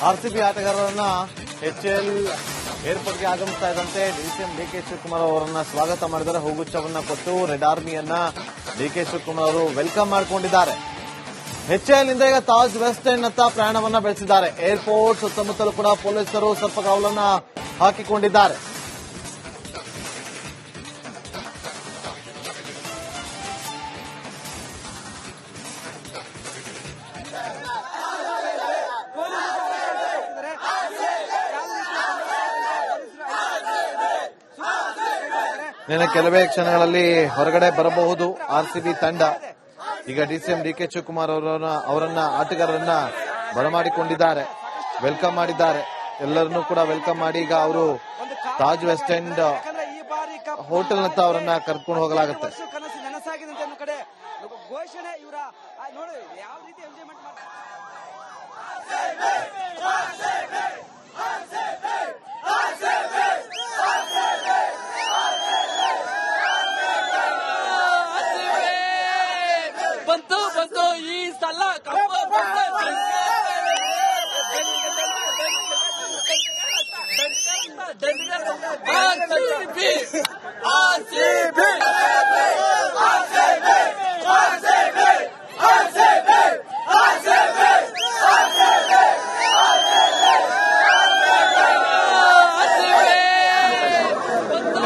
RCB ಆಟಗಾರರನ್ನ HAL ಏರ್ಪೋರ್ಟ್ಗೆ ಆಗಮಿಸ್ತಾ ಇದ್ದಂತೆ DCM DK Shivakumar ಅವರನ್ನ ಸ್ವಾಗತ ಮಾಡಿದರೆ ಹೂಗುಚ್ಛವನ್ನ ಕೊಟ್ಟು ರೆಡ್ ಆರ್ಮಿಯನ್ನ ಡಿಕೆ ಶಿವಕುಮಾರ್ ಅವರು ವೆಲ್ಕಮ್ ಮಾಡಿಕೊಂಡಿದ್ದಾರೆ. ಎಚ್ಎಎಲ್ ನಿಂದ ಈಗ ತಾಜ್ ವೆಸ್ಟ್ ಎಂಡ್ ನತ್ತ ಪ್ರಯಾಣವನ್ನ ಬೆಳೆಸಿದ್ದಾರೆ. ಏರ್ಪೋರ್ಟ್ ಸುತ್ತಮುತ್ತಲೂ ಕೂಡ ಪೊಲೀಸರು ಸ್ವಲ್ಪ ಕಾವಲನ್ನ ಹಾಕಿಕೊಂಡಿದ್ದಾರೆ. ಇನ್ನು ಕೆಲವೇ ಕ್ಷಣಗಳಲ್ಲಿ ಹೊರಗಡೆ ಬರಬಹುದು ಆರ್ಸಿಬಿ ತಂಡ. ಈಗ ಡಿಸಿಎಂ ಡಿಕೆ ಶಿವಕುಮಾರ್ ಅವರನ್ನ ಆಟಗಾರರನ್ನ ಬರಮಾಡಿಕೊಂಡಿದ್ದಾರೆ, ವೆಲ್ಕಮ್ ಮಾಡಿದ್ದಾರೆ. ಎಲ್ಲರನ್ನೂ ಕೂಡ ವೆಲ್ಕಮ್ ಮಾಡಿ ಈಗ ಅವರು ತಾಜ್ ವೆಸ್ಟ್ ಎಂಡ್ ಹೋಟೆಲ್ ನತ್ತ ಅವರನ್ನ ಕರ್ಕೊಂಡು ಹೋಗಲಾಗುತ್ತೆ. ಬಂತು ಈ ಸಲ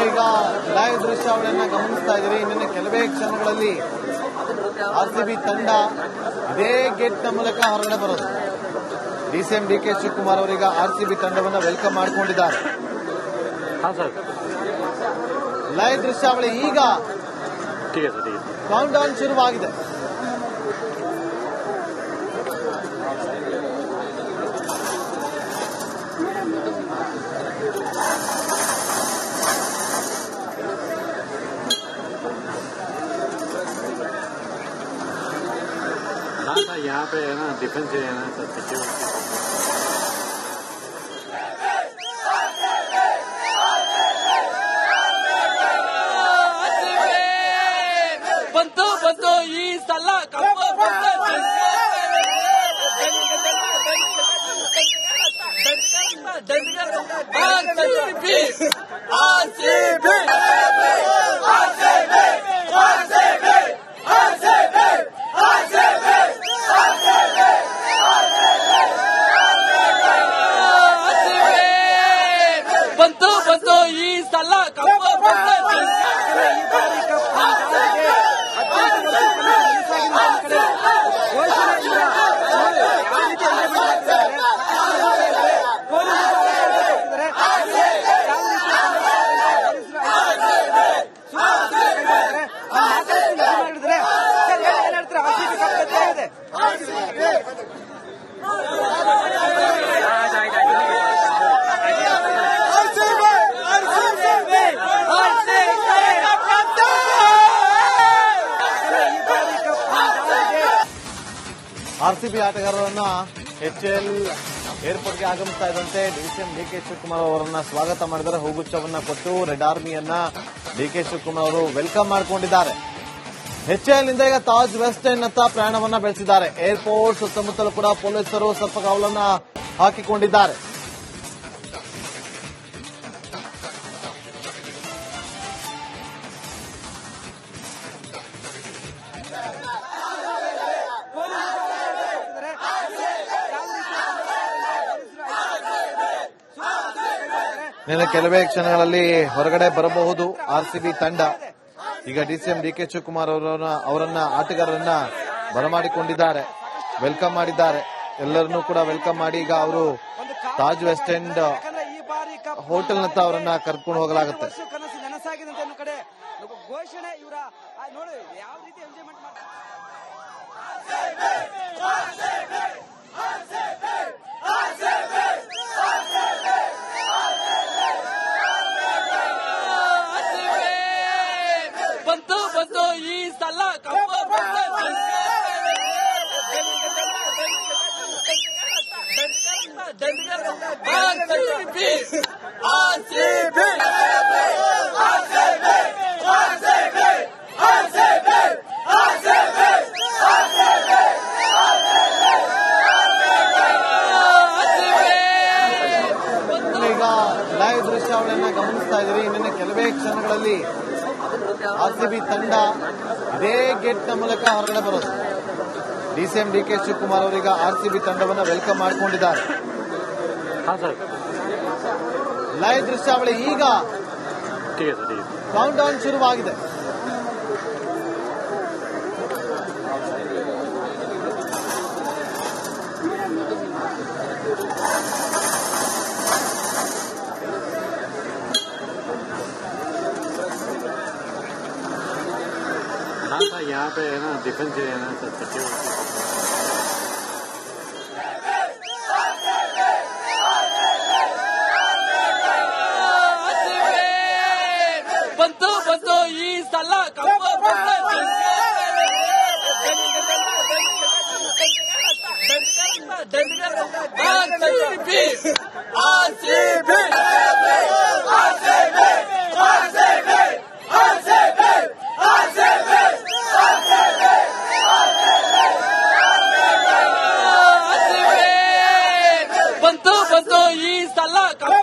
ಈಗ ಲೈವ್ ದೃಶ್ಯಾವಳಿಯನ್ನ ಗಮನಿಸ್ತಾ ಇದ್ದೀರಿ. ಇನ್ನೇನು ಕೆಲವೇ ಕ್ಷಣಗಳಲ್ಲಿ ಆರ್ಸಿಬಿ ತಂಡ ಇದೇ ಗೇಟ್ ನ ಮೂಲಕ ಹೊರಗಡೆ ಬರೋದು. ಡಿಸಿಎಂ ಡಿಕೆ ಶಿವಕುಮಾರ್ ಅವರೀಗ ಆರ್ಸಿಬಿ ತಂಡವನ್ನು ವೆಲ್ಕಮ್ ಮಾಡಿಕೊಂಡಿದ್ದಾರೆ. ಲೈವ್ ದೃಶ್ಯಾವಳಿ ಈಗ ಕೌಂಟ್ ಡೌನ್ ಶುರುವಾಗಿದೆ. यहाँ पे है ना डिफेंस है ना सब सिक्योरिटी ಬಂತು ಈ ಸಲ ಬಂತು ಈ ಸಲ ಆರ್ಸಿಬಿ ಆಟಗಾರರನ್ನ ಎಚ್ಎಎಲ್ ಏರ್ಪೋರ್ಟ್ಗೆ ಆಗಮಿಸ್ತಾ ಇದ್ದಂತೆ ಡಿಸಿಎಂ ಡಿಕೆ ಶಿವಕುಮಾರ್ ಅವರನ್ನ ಸ್ವಾಗತ ಮಾಡಿದರೆ ಹೂಗುಚ್ಛವನ್ನ ಕೊಟ್ಟು ರೆಡ್ ಆರ್ಮಿಯನ್ನ ಡಿಕೆ ಶಿವಕುಮಾರ್ ಅವರು ವೆಲ್ಕಮ್ ಮಾಡಿಕೊಂಡಿದ್ದಾರೆ. ಎಚ್ಎಎಲ್ ನಿಂದ ಈಗ ತಾಜ್ ವೆಸ್ಟ್ ಎಂಡ್ ನತ್ತ ಪ್ರಯಾಣವನ್ನ ಬೆಳೆಸಿದ್ದಾರೆ. ಏರ್ಪೋರ್ಟ್ ಸುತ್ತಮುತ್ತಲೂ ಕೂಡ ಪೊಲೀಸರು ಸ್ವಲ್ಪ ಕಾವಲನ್ನ ಹಾಕಿಕೊಂಡಿದ್ದಾರೆ. ಇನ್ನು ಕೆಲವೇ ಕ್ಷಣಗಳಲ್ಲಿ ಹೊರಗಡೆ ಬರಬಹುದು ಆರ್ಸಿಬಿ ತಂಡ. ಈಗ ಡಿಸಿಎಂ ಡಿಕೆ ಶಿವಕುಮಾರ್ ಅವರನ್ನ ಆಟಗಾರರನ್ನ ಬರಮಾಡಿಕೊಂಡಿದ್ದಾರೆ, ವೆಲ್ಕಮ್ ಮಾಡಿದ್ದಾರೆ. ಎಲ್ಲರನ್ನೂ ಕೂಡ ವೆಲ್ಕಮ್ ಮಾಡಿ ಈಗ ಅವರು ತಾಜ್ ವೆಸ್ಟ್ ಎಂಡ್ ಹೋಟೆಲ್ ನತ್ತ ಅವರನ್ನ ಕರ್ಕೊಂಡು ಹೋಗಲಾಗುತ್ತೆ. ಘೋಷಣೆ ಇವರ ನೋಡಿ ಯಾವ ರೀತಿ ಎಂಜಾಯ್ಮೆಂಟ್ ಮಾಡ್ತಾರೆ. ಬಂತು ಈ ಸಲ ದೃಶ್ಯಾವಳಿಯನ್ನ ಗಮನಿಸ್ತಾ ಇದ್ದೀರಿ. ಇನ್ನೇನು ಕೆಲವೇ ಕ್ಷಣಗಳಲ್ಲಿ ಆರ್ಸಿಬಿ ತಂಡ ಇದೇ ಗೇಟ್ನ ಮೂಲಕ ಹೊರಗಡೆ ಬರೋದು. ಡಿಸಿಎಂ ಡಿಕೆ ಶಿವಕುಮಾರ್ ಅವರೀಗ ಆರ್ಸಿಬಿ ತಂಡವನ್ನ ವೆಲ್ಕಮ್ ಮಾಡಿಕೊಂಡಿದ್ದಾರೆ. हाँ सर ಲೈವ್ ದೃಶ್ಯಾವಳಿ ಈಗ ठीक है सर ठीक है ಕೌಂಟ್ ಡೌನ್ ಶುರುವಾಗಿದೆ. हाँ सर यहाँ पे है ना डिफेंस है ना सर सिक्योरिटी ಬಂತು ಬಂತು ಈ ಸಲ ಕಪ್ಪು ಬಂತು ಬಂತು ಈ ಸಲ ಕಪ್ಪು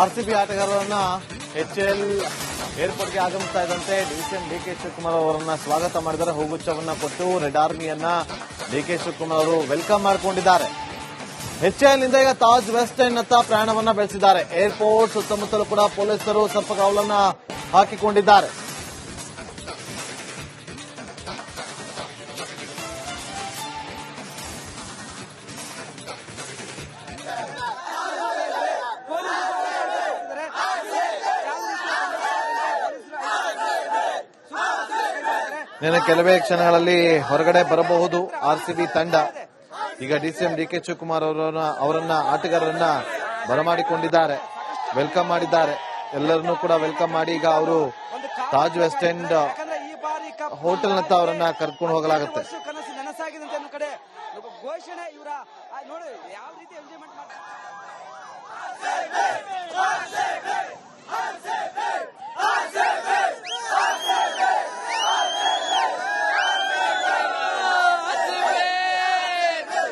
ಆರ್ಸಿಬಿ ಆಟಗಾರರನ್ನ ಎಚ್ಎಎಲ್ ಏರ್ಪೋರ್ಟ್ಗೆ ಆಗಮಿಸ್ತಾ ಇದ್ದಂತೆ ಡಿಸಿಎಂ ಡಿಕೆ ಶಿವಕುಮಾರ್ ಅವರನ್ನ ಸ್ವಾಗತ ಮಾಡಿದ್ದಾರೆ. ಹೂಗುಚ್ಛವನ್ನ ಕೊಟ್ಟು ರೆಡ್ ಆರ್ಮಿಯನ್ನ ಡಿಕೆ ಶಿವಕುಮಾರ್ ಅವರು ವೆಲ್ಕಮ್ ಮಾಡಿಕೊಂಡಿದ್ದಾರೆ. ಎಚ್ಎಎಲ್ ನಿಂದ ಈಗ ತಾಜ್ ವೆಸ್ಟ್ ಎಂಡ್ ನತ್ತ ಪ್ರಯಾಣವನ್ನ ಬೆಳೆಸಿದ್ದಾರೆ. ಏರ್ಪೋರ್ಟ್ ಸುತ್ತಮುತ್ತಲೂ ಕೂಡ ಪೊಲೀಸರು ಸರ್ಪಗಾವಲನ್ನ ಹಾಕಿಕೊಂಡಿದ್ದಾರೆ. ಇನ್ನು ಕೆಲವೇ ಕ್ಷಣಗಳಲ್ಲಿ ಹೊರಗಡೆ ಬರಬಹುದು ಆರ್ಸಿಬಿ ತಂಡ. ಈಗ ಡಿಸಿಎಂ ಡಿಕೆ ಶಿವಕುಮಾರ್ ಅವರನ್ನ ಆಟಗಾರರನ್ನ ಬರಮಾಡಿಕೊಂಡಿದ್ದಾರೆ, ವೆಲ್ಕಮ್ ಮಾಡಿದ್ದಾರೆ. ಎಲ್ಲರನ್ನೂ ಕೂಡ ವೆಲ್ಕಮ್ ಮಾಡಿ ಈಗ ಅವರು ತಾಜ್ ವೆಸ್ಟ್ ಎಂಡ್ ಹೋಟೆಲ್ ನತ್ತ ಅವರನ್ನ ಕರ್ಕೊಂಡು ಹೋಗಲಾಗುತ್ತೆ. ಕನಸು ನನಸಾಗಿದೆ ಅಂತ ಒಂದು ಕಡೆ ಘೋಷಣೆ ಇವರ ನೋಡಿ ಯಾವ ರೀತಿ ಎಂಜಾಯ್ಮೆಂಟ್ ಮಾಡ್ತಾರೆ.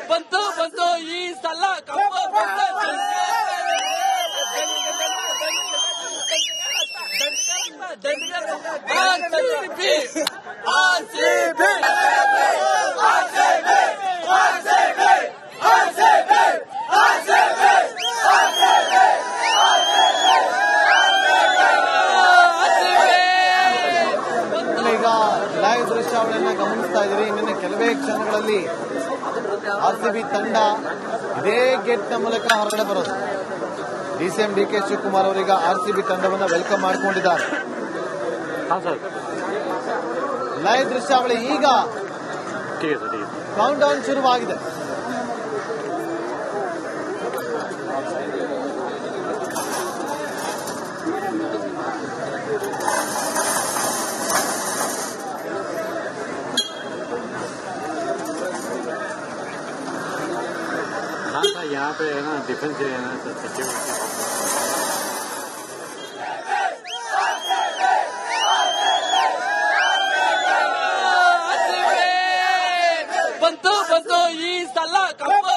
ಬಂತು ಬಂತು ಈ ಸಲ ಕಪ್ಪು ಈಗ ಲೈವ್ ದೃಶ್ಯಾವಳಿಯನ್ನ ಗಮನಿಸ್ತಾ ಇದ್ದೀರಿ. ಇನ್ನೇನು ಕೆಲವೇ ಕ್ಷಣಗಳಲ್ಲಿ ಆರ್ಸಿಬಿ ತಂಡ ಇದೇ ಗೇಟ್ನ ಮೂಲಕ ಹೊರಗಡೆ ಬರೋದು. ಡಿಸಿಎಂ ಡಿಕೆ ಶಿವಕುಮಾರ್ ಅವರೀಗ ಆರ್ಸಿಬಿ ತಂಡವನ್ನ ವೆಲ್ಕಮ್ ಮಾಡಿಕೊಂಡಿದ್ದಾರೆ. हाँ सर ಲೈವ್ ದೃಶ್ಯಾವಳಿ ಈಗ ठीक है सर ठीक है ಕೌಂಟ್ ಡೌನ್ ಶುರುವಾಗಿದೆ. हाँ सर यहाँ पे है ना डिफेंस है ना सर सिक्योरिटी ಬಂತು ಬಂತು ಈ ಸಲ ಕಪ್ಪು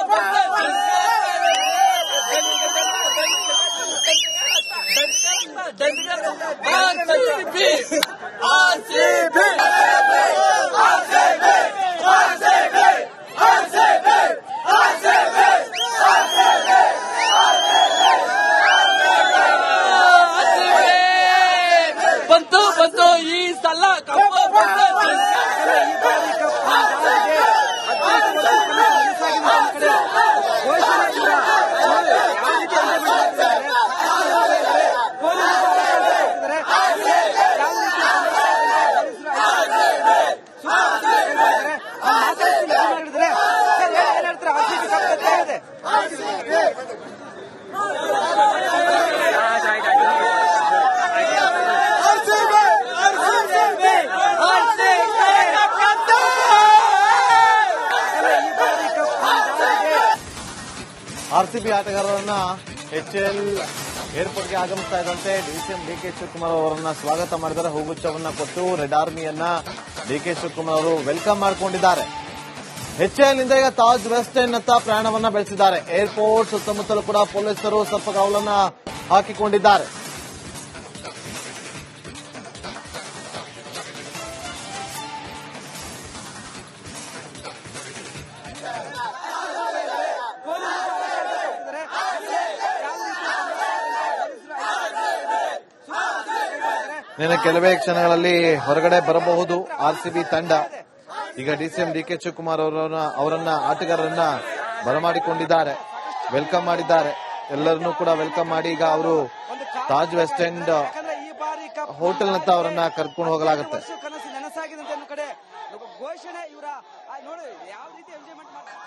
ಬಂತು ಬಂತು ಈ ಸಲ ಕಪ್ಪು ಆರ್ಸಿಬಿ ಆಟಗಾರರನ್ನ ಎಚ್ಎಎಲ್ ಏರ್ಪೋರ್ಟ್ಗೆ ಆಗಮಿಸ್ತಾ ಇದ್ದಂತೆ ಡಿಸಿಎಂ ಡಿಕೆ ಶಿವಕುಮಾರ್ ಅವರನ್ನ ಸ್ವಾಗತ ಮಾಡಿದ್ದಾರೆ. ಹೂಗುಚ್ಛವನ್ನ ಕೊಟ್ಟು ರೆಡ್ ಆರ್ಮಿಯನ್ನ ಡಿಕೆ ಶಿವಕುಮಾರ್ ಅವರು ವೆಲ್ಕಮ್ ಮಾಡಿಕೊಂಡಿದ್ದಾರೆ. ಎಚ್ಎಎಲ್ ನಿಂದ ಈಗ ತಾಜ್ ವೆಸ್ಟ್ ಎಂಡ್ ನತ್ತ ಪ್ರಯಾಣವನ್ನ ಬೆಳೆಸಿದ್ದಾರೆ. ಏರ್ಪೋರ್ಟ್ ಸುತ್ತಮುತ್ತಲೂ ಕೂಡ ಪೊಲೀಸರು ಸ್ವಲ್ಪ ಕಾವಲನ್ನ ಹಾಕಿಕೊಂಡಿದ್ದಾರೆ. ನಿನ್ನೆ ಕೆಲವೇ ಕ್ಷಣಗಳಲ್ಲಿ ಹೊರಗಡೆ ಬರಬಹುದು ಆರ್ಸಿಬಿ ತಂಡ. ಈಗ ಡಿಸಿಎಂ ಡಿಕೆ ಶಿವಕುಮಾರ್ ಅವರನ್ನ ಆಟಗಾರರನ್ನ ಬರಮಾಡಿಕೊಂಡಿದ್ದಾರೆ, ವೆಲ್ಕಮ್ ಮಾಡಿದ್ದಾರೆ. ಎಲ್ಲರನ್ನೂ ಕೂಡ ವೆಲ್ಕಮ್ ಮಾಡಿ ಈಗ ಅವರು ತಾಜ್ ವೆಸ್ಟ್ ಎಂಡ್ ಹೋಟೆಲ್ ನತ್ತ ಅವರನ್ನ ಕರ್ಕೊಂಡು ಹೋಗಲಾಗುತ್ತೆ. ಕನಸು ನನಸಾಗಿದೆ ಅಂತ ಕಡೆ ಘೋಷಣೆ ಇವರ ನೋಡಿ ಯಾವ ರೀತಿ ಎಂಜಾಯ್ಮೆಂಟ್ ಮಾಡ್ತಾರೆ.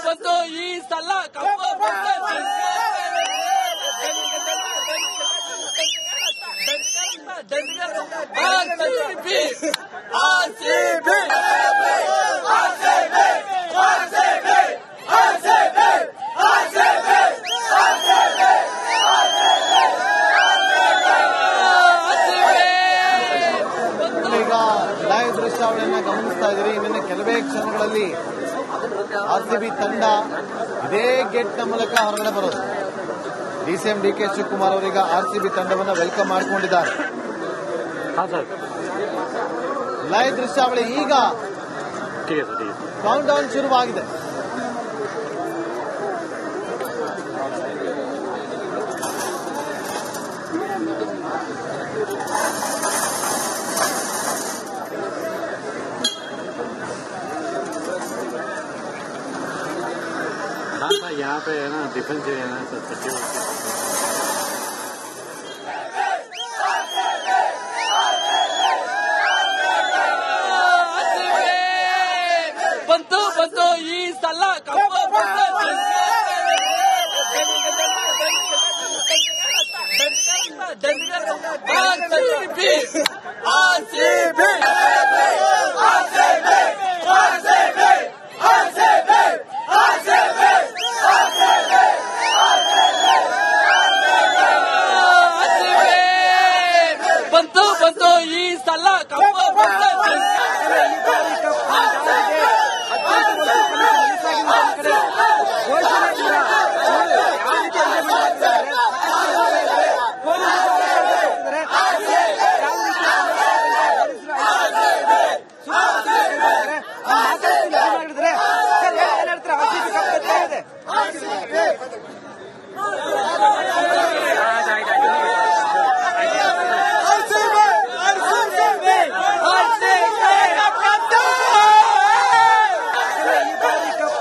ಬಂತು ಈ ಸಲ ಈಗ ಲೈವ್ ದೃಶ್ಯಾವಳಿಯನ್ನ ಗಮನಿಸ್ತಾ ಇದ್ದೀರಿ. ಇನ್ನೇನು ಕೆಲವೇ ಕ್ಷಣಗಳಲ್ಲಿ ಆರ್ಸಿಬಿ ತಂಡ ಇದೇ ಗೇಟ್ನ ಮೂಲಕ ಹೊರಗಡೆ ಬರೋದು. ಡಿಸಿಎಂ ಡಿಕೆ ಶಿವಕುಮಾರ್ ಅವರೀಗ ಆರ್ಸಿಬಿ ತಂಡವನ್ನು ವೆಲ್ಕಮ್ ಮಾಡಿಕೊಂಡಿದ್ದಾರೆ. हाँ सर ಲೈವ್ ದೃಶ್ಯಾವಳಿ ಈಗ ठीक है सर ठीक है ಕೌಂಟ್ ಡೌನ್ ಶುರುವಾಗಿದೆ. हाँ सर यहाँ पे है ना डिफेंस एरिया है ना सर 30 ಬಂತು ಈ ಸಲ ಆರ್ಸಿಬಿ